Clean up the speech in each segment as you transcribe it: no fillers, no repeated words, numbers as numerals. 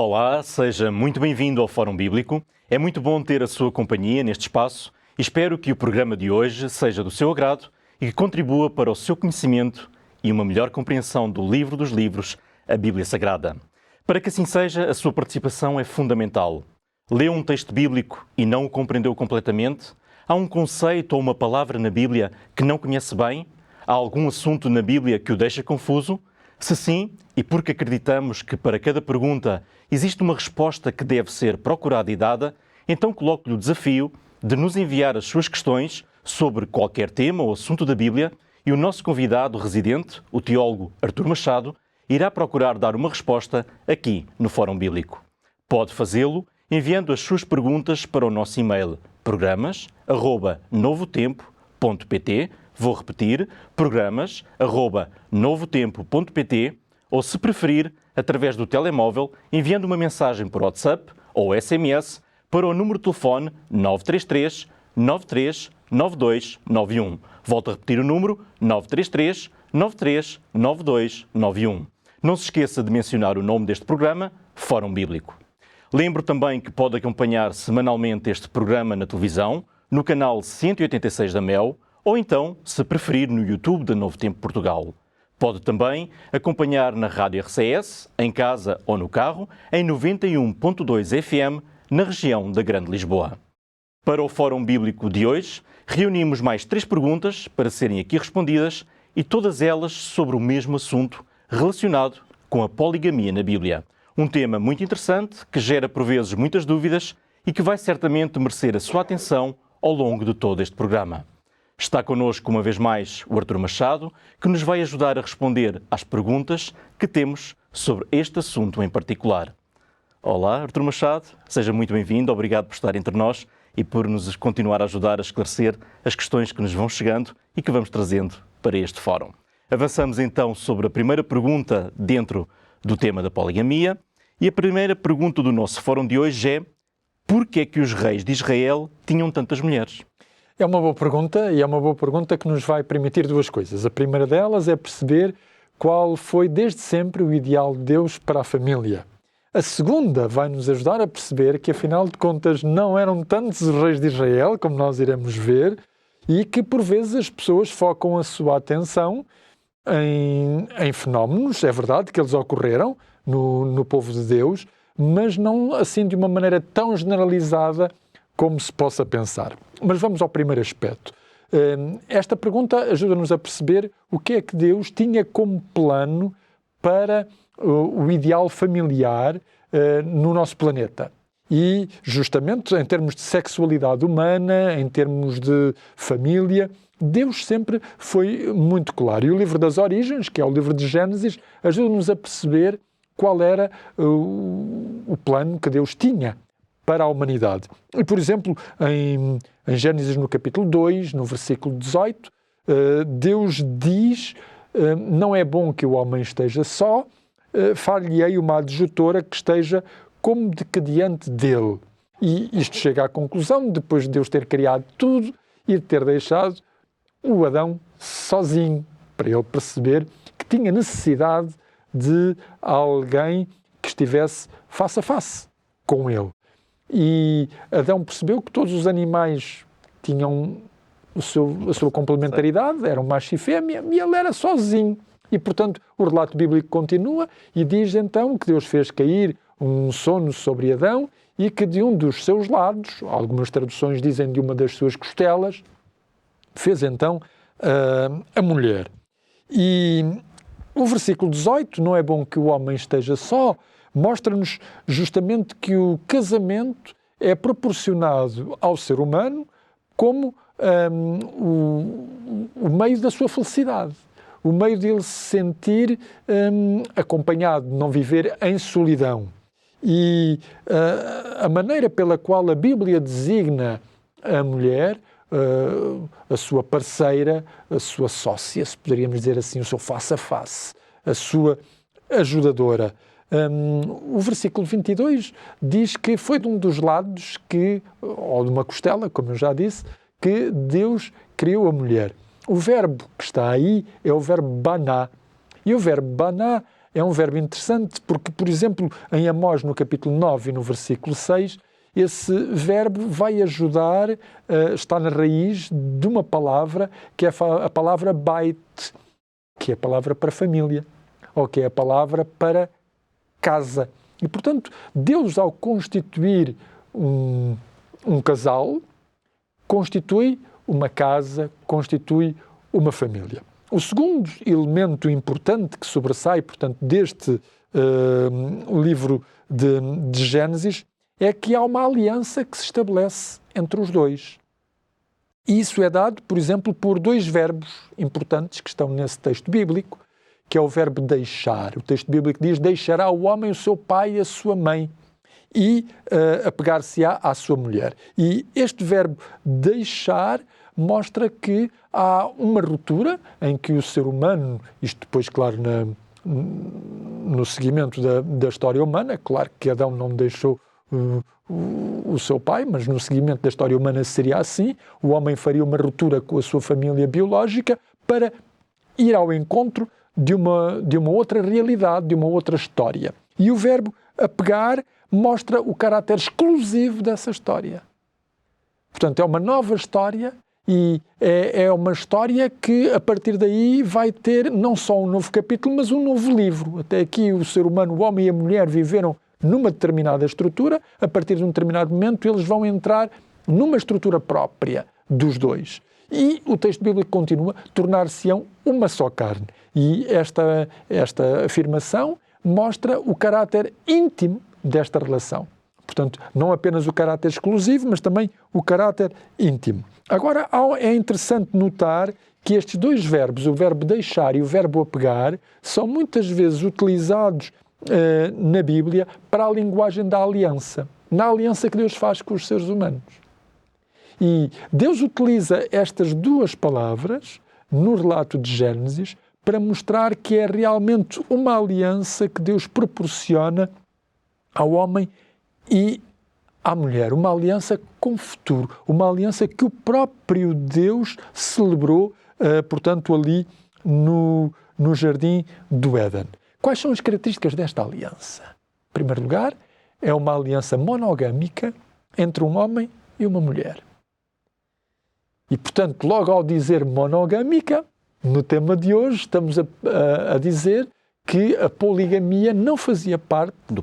Olá, seja muito bem-vindo ao Fórum Bíblico. É muito bom ter a sua companhia neste espaço e espero que o programa de hoje seja do seu agrado e que contribua para o seu conhecimento e uma melhor compreensão do livro dos livros, a Bíblia Sagrada. Para que assim seja, a sua participação é fundamental. Leu um texto bíblico e não o compreendeu completamente? Há um conceito ou uma palavra na Bíblia que não conhece bem? Há algum assunto na Bíblia que o deixa confuso? Se sim, e porque acreditamos que para cada pergunta existe uma resposta que deve ser procurada e dada, então coloco-lhe o desafio de nos enviar as suas questões sobre qualquer tema ou assunto da Bíblia e o nosso convidado residente, o teólogo Artur Machado, irá procurar dar uma resposta aqui no Fórum Bíblico. Pode fazê-lo enviando as suas perguntas para o nosso e-mail programas@novotempo.pt. Vou repetir, programas@novotempo.pt ou, se preferir, através do telemóvel, enviando uma mensagem por WhatsApp ou SMS para o número de telefone 933 93 92 91. Volto a repetir o número 933 93 92 91. Não se esqueça de mencionar o nome deste programa, Fórum Bíblico. Lembro também que pode acompanhar semanalmente este programa na televisão, no canal 186 da Mel, ou então, se preferir, no YouTube da Novo Tempo Portugal. Pode também acompanhar na Rádio RCS, em casa ou no carro, em 91.2 FM, na região da Grande Lisboa. Para o Fórum Bíblico de hoje, reunimos mais 3 perguntas para serem aqui respondidas e todas elas sobre o mesmo assunto relacionado com a poligamia na Bíblia. Um tema muito interessante que gera por vezes muitas dúvidas e que vai certamente merecer a sua atenção ao longo de todo este programa. Está connosco uma vez mais o Artur Machado, que nos vai ajudar a responder às perguntas que temos sobre este assunto em particular. Olá, Artur Machado, seja muito bem-vindo, obrigado por estar entre nós e por nos continuar a ajudar a esclarecer as questões que nos vão chegando e que vamos trazendo para este fórum. Avançamos então sobre a primeira pergunta dentro do tema da poligamia e a primeira pergunta do nosso fórum de hoje é: por que é que os reis de Israel tinham tantas mulheres? É uma boa pergunta e é uma boa pergunta que nos vai permitir duas coisas. A primeira delas é perceber qual foi desde sempre o ideal de Deus para a família. A segunda vai nos ajudar a perceber que, afinal de contas, não eram tantos os reis de Israel, como nós iremos ver, e que, por vezes, as pessoas focam a sua atenção em fenómenos, é verdade que eles ocorreram no povo de Deus, mas não assim de uma maneira tão generalizada como se possa pensar. Mas vamos ao primeiro aspecto. Esta pergunta ajuda-nos a perceber o que é que Deus tinha como plano para o ideal familiar no nosso planeta. E, justamente, em termos de sexualidade humana, em termos de família, Deus sempre foi muito claro. E o livro das Origens, que é o livro de Gênesis, ajuda-nos a perceber qual era o plano que Deus tinha para a humanidade. E, por exemplo, em Gênesis, no capítulo 2, no versículo 18, Deus diz: não é bom que o homem esteja só, far-lhe-ei uma adjutora que esteja como de que diante dele. E isto chega à conclusão, depois de Deus ter criado tudo e de ter deixado o Adão sozinho, para ele perceber que tinha necessidade de alguém que estivesse face a face com ele. E Adão percebeu que todos os animais tinham a sua complementaridade, eram macho e fêmea, e ele era sozinho. E, portanto, o relato bíblico continua e diz então que Deus fez cair um sono sobre Adão e que de um dos seus lados, algumas traduções dizem de uma das suas costelas, fez então a mulher. E o versículo 18, não é bom que o homem esteja só, mostra-nos justamente que o casamento é proporcionado ao ser humano como o meio da sua felicidade, o meio de ele se sentir acompanhado, de não viver em solidão. E a maneira pela qual a Bíblia designa a mulher, a sua parceira, a sua sócia, se poderíamos dizer assim, o seu face-a-face, a sua ajudadora. O versículo 22 diz que foi de um dos lados ou de uma costela, como eu já disse, que Deus criou a mulher. O verbo que está aí é o verbo baná. E o verbo baná é um verbo interessante porque, por exemplo, em Amós, no capítulo 9 e no versículo 6, esse verbo vai ajudar, está na raiz de uma palavra que é a palavra bait, que é a palavra para família, ou que é a palavra para casa. E, portanto, Deus, ao constituir um casal, constitui uma casa, constitui uma família. O segundo elemento importante que sobressai, portanto, deste livro de Gênesis, é que há uma aliança que se estabelece entre os dois. E isso é dado, por exemplo, por dois verbos importantes que estão nesse texto bíblico, que é o verbo deixar. O texto bíblico diz: deixará o homem o seu pai e a sua mãe e apegar-se-á à sua mulher. E este verbo deixar mostra que há uma ruptura em que o ser humano, isto depois, claro, no seguimento da história humana, claro que Adão não deixou o seu pai, mas no seguimento da história humana seria assim: o homem faria uma ruptura com a sua família biológica para ir ao encontro de uma outra realidade, de uma outra história. E o verbo apegar mostra o caráter exclusivo dessa história. Portanto, é uma nova história e é uma história que, a partir daí, vai ter não só um novo capítulo, mas um novo livro. Até aqui o ser humano, o homem e a mulher, viveram numa determinada estrutura. A partir de um determinado momento, eles vão entrar numa estrutura própria dos dois. E o texto bíblico continua: tornar-se-ão uma só carne. E esta afirmação mostra o caráter íntimo desta relação. Portanto, não apenas o caráter exclusivo, mas também o caráter íntimo. Agora, é interessante notar que estes dois verbos, o verbo deixar e o verbo apegar, são muitas vezes utilizados na Bíblia para a linguagem da aliança, na aliança que Deus faz com os seres humanos. E Deus utiliza estas duas palavras no relato de Gênesis para mostrar que é realmente uma aliança que Deus proporciona ao homem e à mulher. Uma aliança com futuro, uma aliança que o próprio Deus celebrou, portanto, ali no jardim do Éden. Quais são as características desta aliança? Em primeiro lugar, é uma aliança monogâmica entre um homem e uma mulher. E, portanto, logo ao dizer monogâmica, no tema de hoje, estamos a dizer que a poligamia não fazia parte do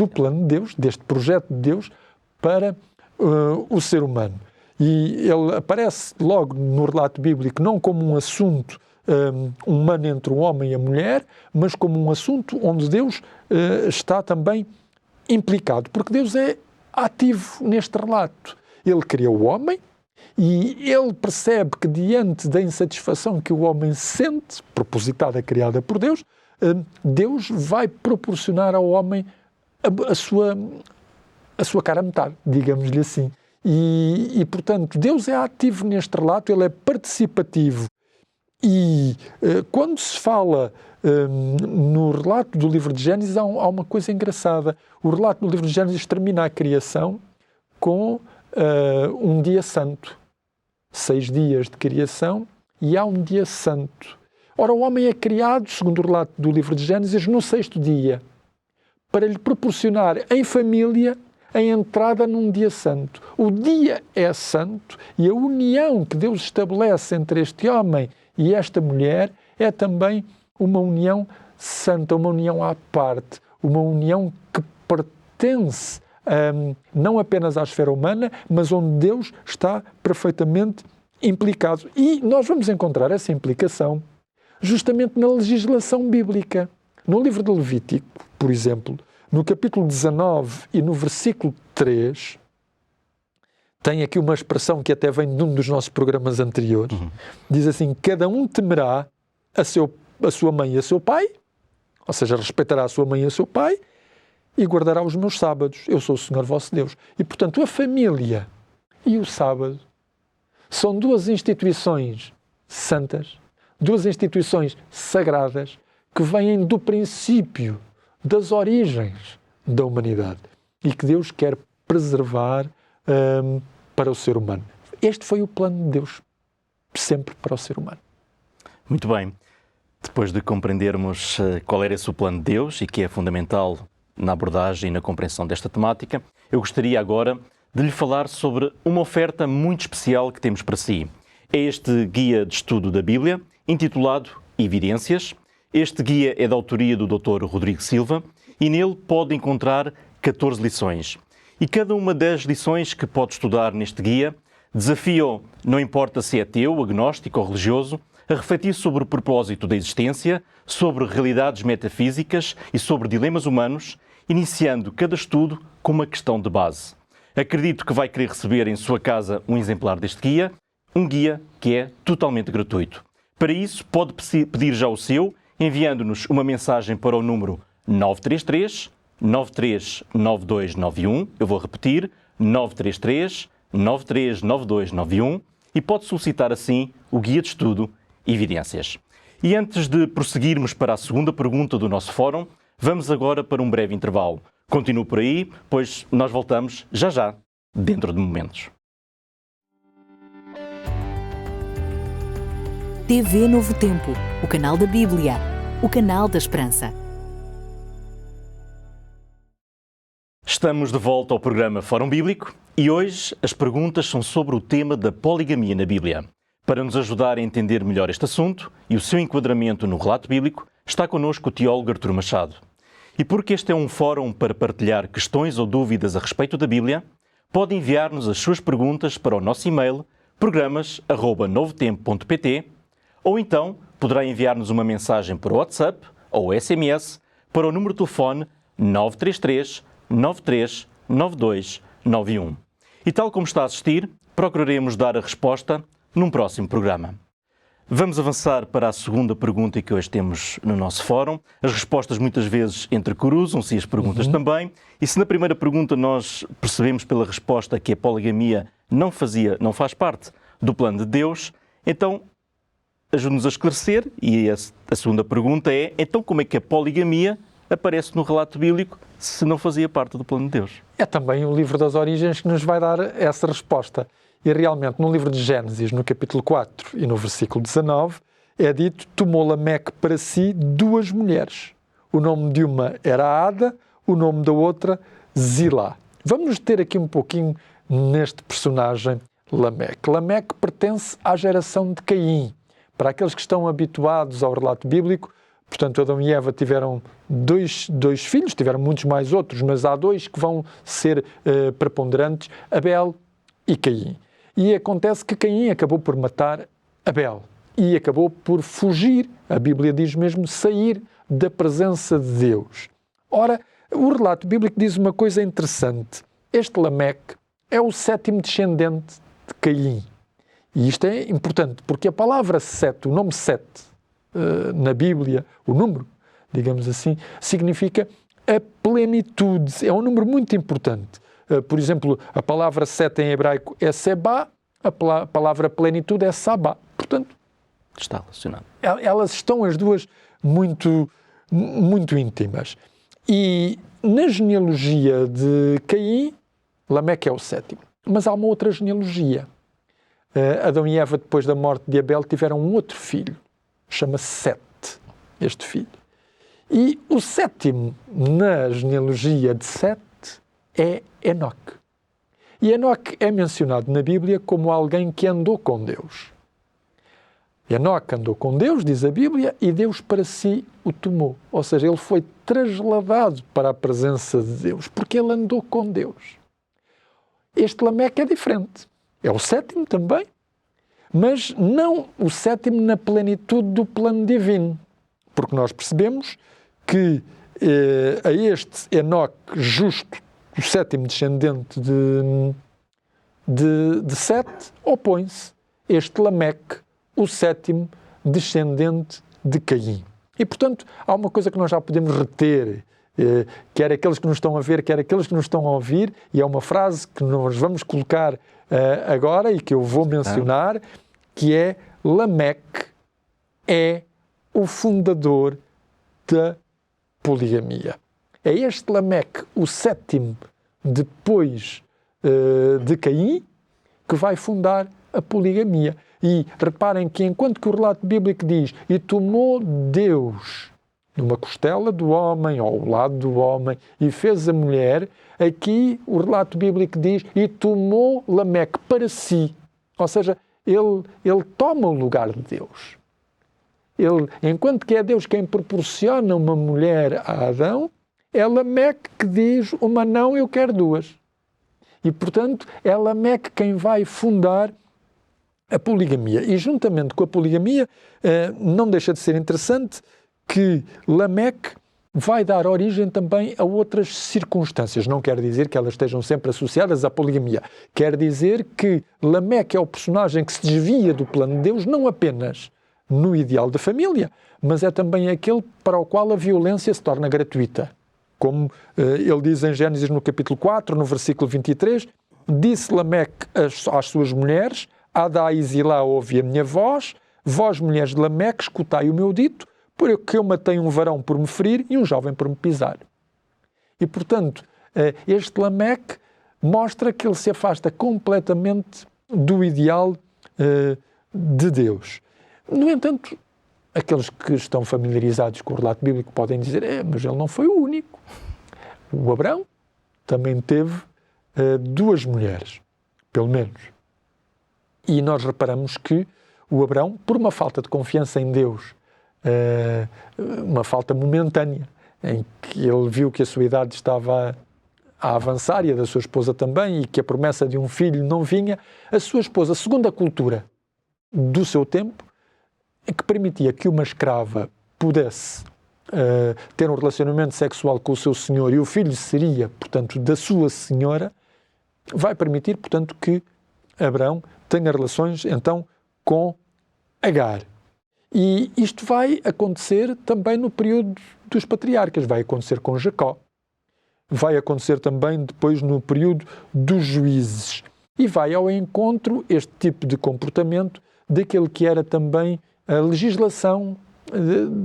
plano de Deus, deste projeto de Deus para o ser humano. E ele aparece logo no relato bíblico não como um assunto humano entre o homem e a mulher, mas como um assunto onde Deus está também implicado, porque Deus é ativo neste relato. Ele criou o homem e ele percebe que, diante da insatisfação que o homem sente, propositada, criada por Deus, Deus vai proporcionar ao homem a sua cara a metade, digamos-lhe assim. E, portanto, Deus é ativo neste relato, ele é participativo. E quando se fala no relato do livro de Gênesis, há uma coisa engraçada. O relato do livro de Gênesis termina a criação com um dia santo. 6 dias de criação e há um dia santo. Ora, o homem é criado, segundo o relato do livro de Gênesis, no 6º dia, para lhe proporcionar em família a entrada num dia santo. O dia é santo e a união que Deus estabelece entre este homem e esta mulher é também uma união santa, uma união à parte, uma união que pertence não apenas à esfera humana, mas onde Deus está perfeitamente implicado. E nós vamos encontrar essa implicação justamente na legislação bíblica. No livro de Levítico, por exemplo, no capítulo 19 e no versículo 3, tem aqui uma expressão que até vem de um dos nossos programas anteriores. Diz assim: cada um temerá a sua mãe e a seu pai, ou seja, respeitará a sua mãe e a seu pai, e guardará os meus sábados. Eu sou o Senhor vosso Deus. E, portanto, a família e o sábado são duas instituições santas, duas instituições sagradas que vêm do princípio, das origens da humanidade e que Deus quer preservar para o ser humano. Este foi o plano de Deus, sempre para o ser humano. Muito bem. Depois de compreendermos qual era esse o plano de Deus e que é fundamental na abordagem e na compreensão desta temática, eu gostaria agora de lhe falar sobre uma oferta muito especial que temos para si. É este guia de estudo da Bíblia, intitulado Evidências. Este guia é da autoria do Dr. Rodrigo Silva e nele pode encontrar 14 lições. E cada uma das lições que pode estudar neste guia desafia-o, não importa se é ateu, agnóstico ou religioso, a refletir sobre o propósito da existência, sobre realidades metafísicas e sobre dilemas humanos, iniciando cada estudo com uma questão de base. Acredito que vai querer receber em sua casa um exemplar deste guia, um guia que é totalmente gratuito. Para isso, pode pedir já o seu, enviando-nos uma mensagem para o número 933 939291. Eu vou repetir, 933 939291, e pode solicitar assim o guia de estudo Evidências. E antes de prosseguirmos para a segunda pergunta do nosso fórum, vamos agora para um breve intervalo. Continue por aí, pois nós voltamos já, dentro de momentos. TV Novo Tempo, o canal da Bíblia, o canal da Esperança. Estamos de volta ao programa Fórum Bíblico e hoje as perguntas são sobre o tema da poligamia na Bíblia. Para nos ajudar a entender melhor este assunto e o seu enquadramento no relato bíblico, está connosco o teólogo Artur Machado. E porque este é um fórum para partilhar questões ou dúvidas a respeito da Bíblia, pode enviar-nos as suas perguntas para o nosso e-mail programas@novotempo.pt ou então poderá enviar-nos uma mensagem por WhatsApp ou SMS para o número de telefone 933 93 92 91. E tal como está a assistir, procuraremos dar a resposta num próximo programa. Vamos avançar para a segunda pergunta que hoje temos no nosso fórum. As respostas muitas vezes entrecruzam-se e as perguntas também. E se na primeira pergunta nós percebemos pela resposta que a poligamia não faz parte do plano de Deus, então ajude-nos a esclarecer. E a segunda pergunta é, então como é que a poligamia aparece no relato bíblico se não fazia parte do plano de Deus? É também o livro das Origens que nos vai dar essa resposta. E realmente, no livro de Gênesis, no capítulo 4 e no versículo 19, é dito: tomou Lameque para si 2 mulheres. O nome de uma era Ada, o nome da outra Zilá. Vamos nos deter aqui um pouquinho neste personagem Lameque. Lameque pertence à geração de Caim. Para aqueles que estão habituados ao relato bíblico, portanto, Adão e Eva tiveram dois filhos, tiveram muitos mais outros, mas há 2 que vão ser preponderantes, Abel e Caim. E acontece que Caim acabou por matar Abel e acabou por fugir, a Bíblia diz mesmo, sair da presença de Deus. Ora, o relato bíblico diz uma coisa interessante. Este Lameque é o 7º descendente de Caim. E isto é importante, porque a palavra 7, o nome 7, na Bíblia, o número, digamos assim, significa a plenitude. É um número muito importante. Por exemplo, a palavra 7 em hebraico é Sebá, a palavra plenitude é Sabá. Portanto, Está relacionado. Elas estão as duas muito, muito íntimas. E na genealogia de Caim, Lameque é o 7º. Mas há uma outra genealogia. Adão e Eva, depois da morte de Abel, tiveram um outro filho. Chama-se Sete, este filho. E o 7º na genealogia de Sete é Enoque. E Enoque é mencionado na Bíblia como alguém que andou com Deus. Enoque andou com Deus, diz a Bíblia, e Deus para si o tomou. Ou seja, ele foi trasladado para a presença de Deus, porque ele andou com Deus. Este Lameque é diferente. É o 7º também, mas não o 7º na plenitude do plano divino. Porque nós percebemos que a este Enoque justo, o 7º descendente de Sete, opõe-se este Lameque, o 7º descendente de Caim. E, portanto, há uma coisa que nós já podemos reter, quer aqueles que nos estão a ver, quer aqueles que nos estão a ouvir, e é uma frase que nós vamos colocar agora e que eu vou mencionar, que é: Lameque é o fundador da poligamia. É este Lameque, o 7º depois de Caim, que vai fundar a poligamia. E reparem que enquanto que o relato bíblico diz e tomou Deus numa costela do homem, ou ao lado do homem, e fez a mulher, aqui o relato bíblico diz e tomou Lameque para si. Ou seja, ele toma o lugar de Deus. Enquanto que é Deus quem proporciona uma mulher a Adão, é Lameque que diz uma não, eu quero duas. E, portanto, é Lameque quem vai fundar a poligamia. E, juntamente com a poligamia, não deixa de ser interessante que Lameque vai dar origem também a outras circunstâncias. Não quer dizer que elas estejam sempre associadas à poligamia. Quer dizer que Lameque é o personagem que se desvia do plano de Deus, não apenas no ideal da família, mas é também aquele para o qual a violência se torna gratuita. Como ele diz em Gênesis no capítulo 4, no versículo 23, disse Lameque às suas mulheres, Adá e Zilá ouve a minha voz, vós mulheres de Lameque escutai o meu dito, porque eu matei um varão por me ferir e um jovem por me pisar. E, portanto, este Lameque mostra que ele se afasta completamente do ideal de Deus. No entanto, aqueles que estão familiarizados com o relato bíblico podem dizer, mas ele não foi o único. O Abrão também teve duas mulheres, pelo menos. E nós reparamos que o Abrão, por uma falta de confiança em Deus, uma falta momentânea, em que ele viu que a sua idade estava a avançar e a da sua esposa também, e que a promessa de um filho não vinha, a sua esposa, segundo a cultura do seu tempo, que permitia que uma escrava pudesse ter um relacionamento sexual com o seu senhor e o filho seria, portanto, da sua senhora, vai permitir, portanto, que Abrão tenha relações, então, com Agar. E isto vai acontecer também no período dos patriarcas, vai acontecer com Jacó, vai acontecer também depois no período dos juízes, e vai ao encontro este tipo de comportamento daquele que era também a legislação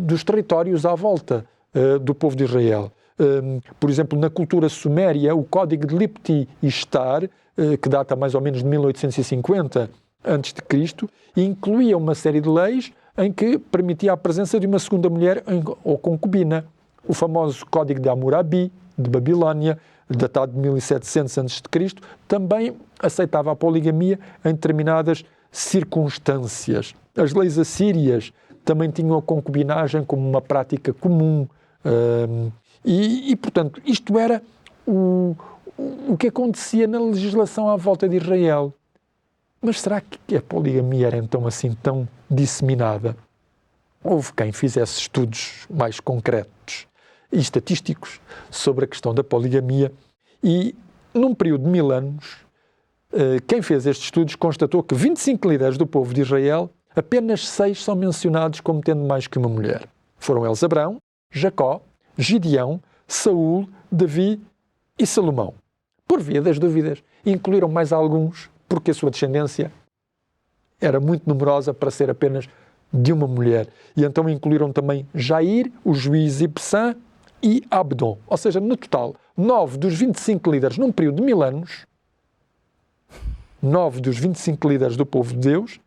dos territórios à volta do povo de Israel. Por exemplo, na cultura suméria, o Código de Lipti Ishtar, que data mais ou menos de 1850 a.C., incluía uma série de leis em que permitia a presença de uma segunda mulher ou concubina. O famoso Código de Hammurabi, de Babilónia, datado de 1700 a.C., também aceitava a poligamia em determinadas circunstâncias. As leis assírias também tinham a concubinagem como uma prática comum. Portanto, isto era o que acontecia na legislação à volta de Israel. Mas será que a poligamia era então assim tão disseminada? Houve quem fizesse estudos mais concretos e estatísticos sobre a questão da poligamia e, num período de 1000 anos, quem fez estes estudos constatou que 25 líderes do povo de Israel, apenas 6 são mencionados como tendo mais que uma mulher. Foram eles Abrão, Jacó, Gideão, Saúl, Davi e Salomão. Por via das dúvidas, incluíram mais alguns, porque a sua descendência era muito numerosa para ser apenas de uma mulher. E então incluíram também Jair, o juiz Ibsã e Abdon. Ou seja, no total, 9 dos 25 líderes num período de 1000 anos, 9 dos 25 líderes do povo de Deus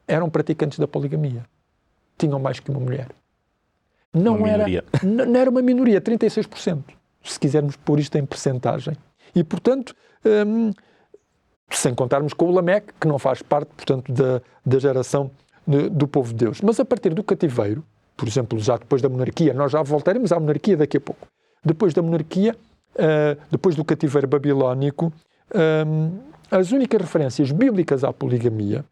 eram praticantes da poligamia. Tinham mais que uma mulher. Não era uma minoria, 36%, se quisermos pôr isto em percentagem. E, portanto, sem contarmos com o Lameque, que não faz parte, portanto, da geração do povo de Deus. Mas a partir do cativeiro, por exemplo, já depois da monarquia, nós já voltaremos à monarquia daqui a pouco. Depois da monarquia, depois do cativeiro babilónico, as únicas referências bíblicas à poligamia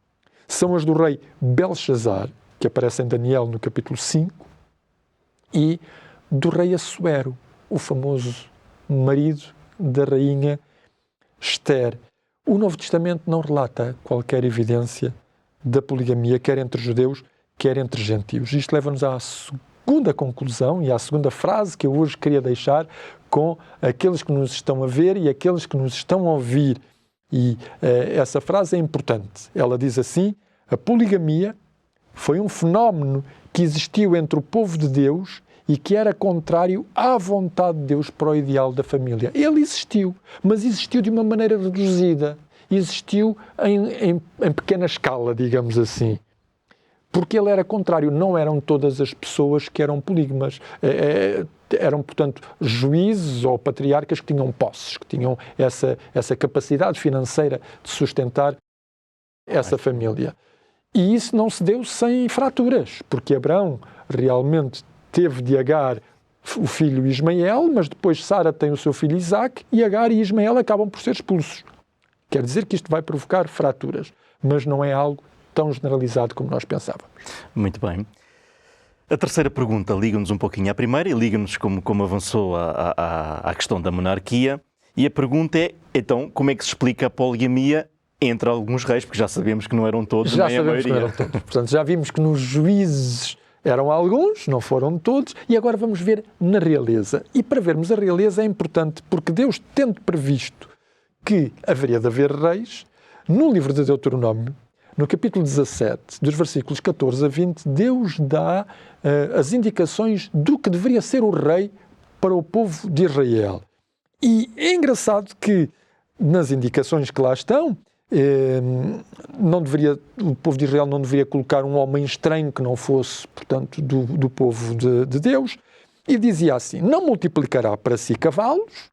são as do rei Belshazzar, que aparece em Daniel no capítulo 5, e do rei Assuero, o famoso marido da rainha Esther. O Novo Testamento não relata qualquer evidência da poligamia, quer entre judeus, quer entre gentios. Isto leva-nos à segunda conclusão e à segunda frase que eu hoje queria deixar com aqueles que nos estão a ver e aqueles que nos estão a ouvir. E essa frase é importante. Ela diz assim: a poligamia foi um fenómeno que existiu entre o povo de Deus e que era contrário à vontade de Deus para o ideal da família. Ele existiu, mas existiu de uma maneira reduzida. existiu em pequena escala, digamos assim. Porque ele era contrário, não eram todas as pessoas que eram polígamas. Eram, portanto, juízes ou patriarcas que tinham posses, que tinham essa capacidade financeira de sustentar essa família. E isso não se deu sem fraturas, porque Abraão realmente teve de Agar o filho Ismael, mas depois Sara tem o seu filho Isaac, e Agar e Ismael acabam por ser expulsos. Quer dizer que isto vai provocar fraturas, mas não é algo tão generalizado como nós pensávamos. Muito bem. A terceira pergunta liga-nos um pouquinho à primeira e liga-nos como avançou à questão da monarquia. E a pergunta é, então, como é que se explica a poligamia entre alguns reis? Porque já sabemos que não eram todos, já nem a maioria. Que não eram todos. Portanto, já vimos que nos juízes eram alguns, não foram todos, e agora vamos ver na realeza. E para vermos a realeza é importante, porque Deus, tendo previsto que haveria de haver reis, no livro de Deuteronômio, no capítulo 17, dos versículos 14 a 20, Deus dá as indicações do que deveria ser o rei para o povo de Israel. E é engraçado que, nas indicações que lá estão, o povo de Israel não deveria colocar um homem estranho que não fosse, portanto, do povo de Deus. E dizia assim: não multiplicará para si cavalos,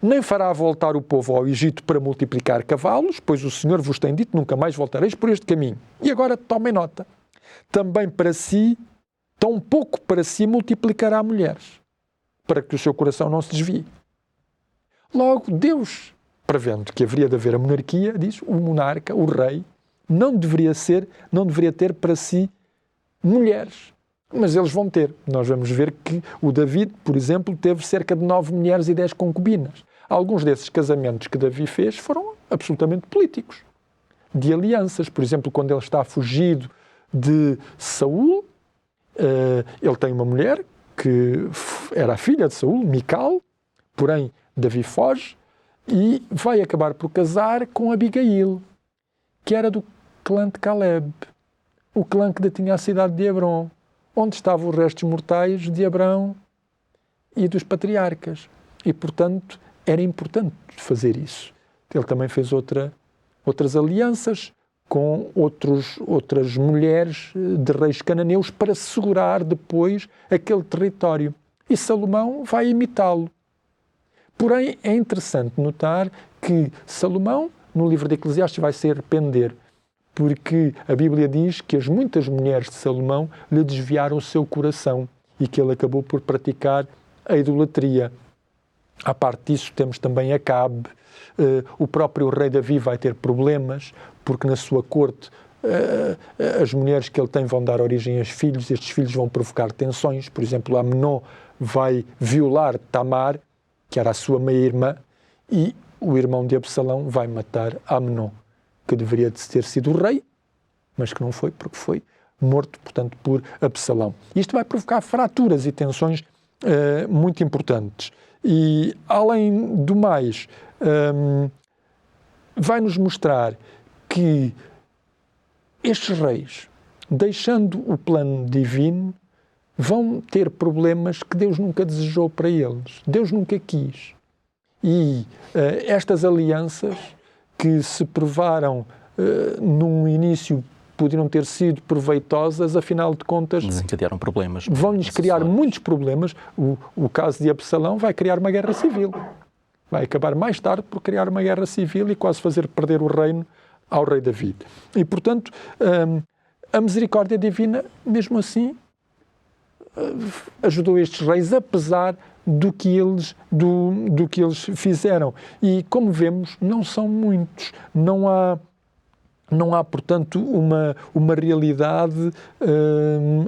nem fará voltar o povo ao Egito para multiplicar cavalos, pois o Senhor vos tem dito, nunca mais voltareis por este caminho. E agora tomem nota. Também para si, tão pouco para si multiplicará mulheres, para que o seu coração não se desvie. Logo, Deus, prevendo que haveria de haver a monarquia, diz, o monarca, o rei, não deveria ter para si mulheres. Mas eles vão ter. Nós vamos ver que o David, por exemplo, teve cerca de 9 mulheres e 10 concubinas. Alguns desses casamentos que Davi fez foram absolutamente políticos, de alianças. Por exemplo, quando ele está fugido de Saul, ele tem uma mulher que era a filha de Saul, Mical, porém Davi foge e vai acabar por casar com Abigail, que era do clã de Caleb, o clã que detinha a cidade de Hebrom, onde estavam os restos mortais de Abraão e dos patriarcas. E, portanto, era importante fazer isso. Ele também fez outras alianças com outras mulheres de reis cananeus para segurar depois aquele território. E Salomão vai imitá-lo. Porém, é interessante notar que Salomão, no livro de Eclesiastes, vai se arrepender, porque a Bíblia diz que as muitas mulheres de Salomão lhe desviaram o seu coração e que ele acabou por praticar a idolatria. À parte disso, temos também Acabe. O próprio rei Davi vai ter problemas, porque na sua corte as mulheres que ele tem vão dar origem a filhos, estes filhos vão provocar tensões. Por exemplo, Amnon vai violar Tamar, que era a sua meia-irmã, e o irmão de Absalão vai matar Amnon, que deveria ter sido o rei, mas que não foi, porque foi morto, portanto, por Absalão. Isto vai provocar fraturas e tensões muito importantes. E, além do mais, vai-nos mostrar que estes reis, deixando o plano divino, vão ter problemas que Deus nunca desejou para eles. Deus nunca quis. E estas alianças que se provaram num início poderiam ter sido proveitosas, afinal de contas desencadearam problemas. Vão-lhes criar muitos problemas. O caso de Absalão vai criar uma guerra civil. Vai acabar mais tarde por criar uma guerra civil e quase fazer perder o reino ao rei David. E, portanto, a misericórdia divina, mesmo assim, ajudou estes reis, apesar do que eles fizeram. E, como vemos, não são muitos. Não há, portanto, uma realidade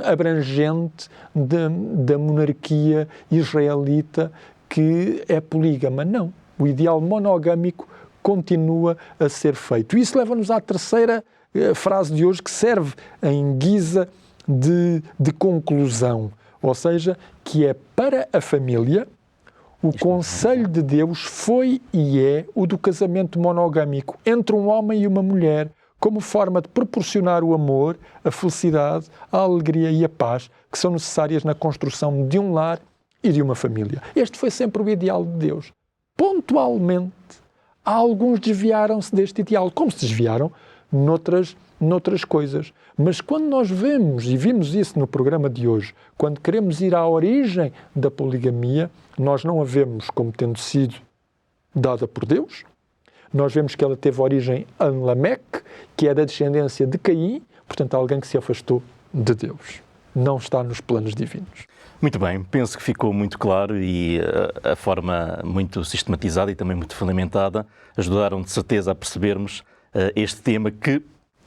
abrangente da monarquia israelita que é polígama. Não. O ideal monogâmico continua a ser feito. Isso leva-nos à terceira frase de hoje, que serve em guisa de conclusão. Ou seja, que é para a família, o conselho de Deus foi e é o do casamento monogâmico entre um homem e uma mulher, como forma de proporcionar o amor, a felicidade, a alegria e a paz que são necessárias na construção de um lar e de uma família. Este foi sempre o ideal de Deus. Pontualmente, Alguns desviaram-se deste ideal, como se desviaram noutras coisas. Mas quando nós vemos, e vimos isso no programa de hoje, quando queremos ir à origem da poligamia, nós não a vemos como tendo sido dada por Deus. Nós vemos que ela teve origem em Lameque, que é da descendência de Caim, portanto alguém que se afastou de Deus. Não está nos planos divinos. Muito bem, penso que ficou muito claro e a forma muito sistematizada e também muito fundamentada ajudaram de certeza a percebermos este tema que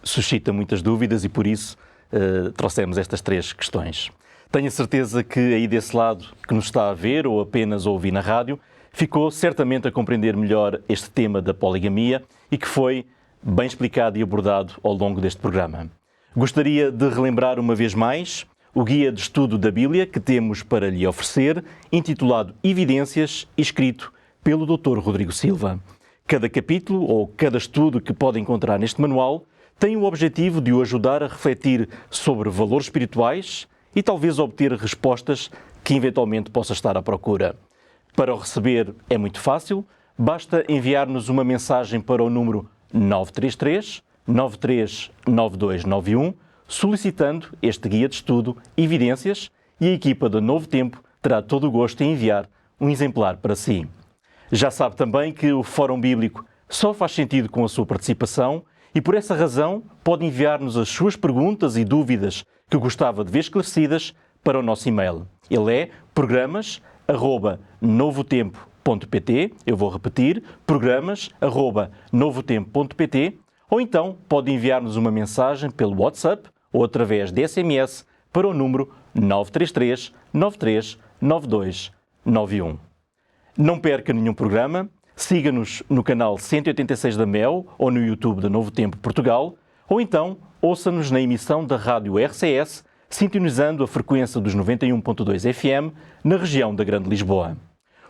suscita muitas dúvidas e por isso trouxemos estas 3 questões. Tenho a certeza que aí desse lado que nos está a ver ou apenas a ouvir na rádio, ficou certamente a compreender melhor este tema da poligamia e que foi bem explicado e abordado ao longo deste programa. Gostaria de relembrar uma vez mais o guia de estudo da Bíblia que temos para lhe oferecer, intitulado Evidências, escrito pelo Dr. Rodrigo Silva. Cada capítulo ou cada estudo que pode encontrar neste manual tem o objetivo de o ajudar a refletir sobre valores espirituais e talvez obter respostas que eventualmente possa estar à procura. Para o receber é muito fácil, basta enviar-nos uma mensagem para o número 933 939291 solicitando este guia de estudo Evidências e a equipa da Novo Tempo terá todo o gosto em enviar um exemplar para si. Já sabe também que o Fórum Bíblico só faz sentido com a sua participação e por essa razão pode enviar-nos as suas perguntas e dúvidas que gostava de ver esclarecidas para o nosso e-mail. Ele é programas@novotempo.pt, eu vou repetir, programas@novotempo.pt, ou então pode enviar-nos uma mensagem pelo WhatsApp ou através de SMS para o número 933 93 92 91. Não perca nenhum programa, siga-nos no canal 186 da MEL ou no YouTube da Novo Tempo Portugal, ou então ouça-nos na emissão da Rádio RCS, sintonizando a frequência dos 91.2 FM na região da Grande Lisboa.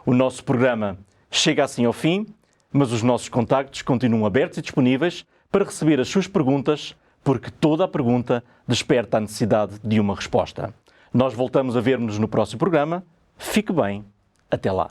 O nosso programa chega assim ao fim, mas os nossos contactos continuam abertos e disponíveis para receber as suas perguntas, porque toda a pergunta desperta a necessidade de uma resposta. Nós voltamos a ver-nos no próximo programa. Fique bem. Até lá.